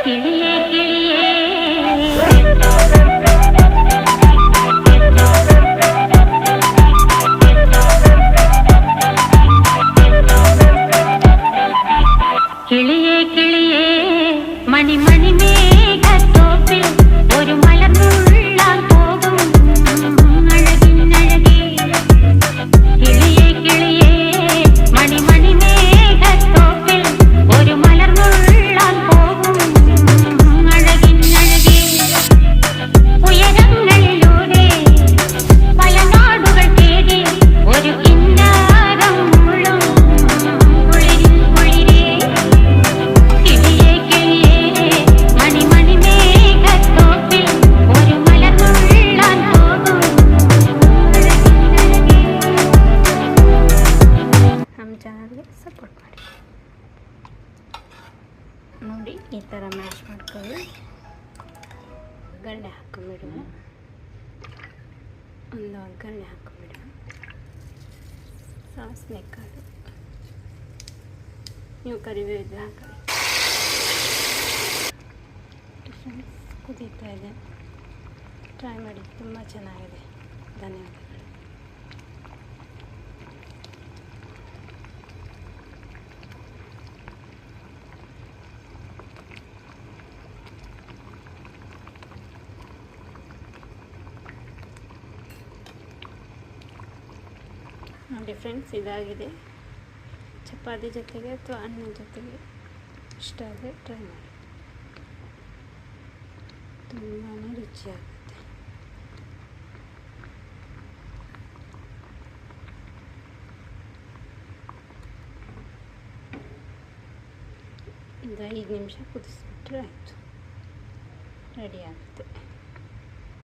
ಕಿಳಿಯೇ ಕಿಳಿಯೇ കിളിയേ കിളിയേ മണി മണി മേഘത്തോപ്പിൽ ഒരു മലർന്നുള്ളാൻ പോകും അഴകിനഴകേ കിളിയേ കിളിയേ മണി മണി മേഘത്തോപ്പിൽ ഒരു മലർന്നുള്ളാൻ പോകും അഴകിനഴകേ ഉയരങ്ങളിലൂടെ പല നാടുകൾ തേടി ഒരു കിന്നാരം മുള്ളും കുളിരിൽ കുളിരേ കിളിയേ കിളിയേ മണി മണി മേഘത്തോപ്പിൽ ഒരു മലർന്നുള്ളാൻ പോകും ನಮ್ಮ ಚಾನಲ್ಗೆ ಸಪೋರ್ಟ್ ಮಾಡಿ ನೋಡಿ ಈ ಥರ ಮ್ಯಾಶ್ ಮಾಡ್ಕೊಳ್ಳಿ ಒಗ್ಗರಣೆ ಹಾಕೊಂಬಿಡುವ ಒಂದು ಒಗ್ಗರಣೆ ಹಾಕೊಂಬಿಡುವ ಸಾಸಿವೆ ಕಾಳು ನೀವು ಕರಿಬೇವು ಇದ್ರೆ ಹಾಕೊಳ್ಳಿ ಕುದೀತಾ ಇದೆ ಟ್ರೈ ಮಾಡಿ ತುಂಬ ಚೆನ್ನಾಗಿದೆ ಧನ್ಯವಾದಗಳು ನೋಡಿ ಫ್ರೆಂಡ್ಸ್ ಇದಾಗಿದೆ ಚಪಾತಿ ಜೊತೆಗೆ ಅಥವಾ ಅನ್ನದ ಜೊತೆಗೆ ಇಷ್ಟ ಆದರೆ ಟ್ರೈ ಮಾಡಿ ತುಂಬಾ ರುಚಿಯಾಗುತ್ತೆ ಇದು 5 ನಿಮಿಷ ಕುದಿಸ್ಬಿಟ್ರೆ ಆಯಿತು ರೆಡಿ ಆಗುತ್ತೆ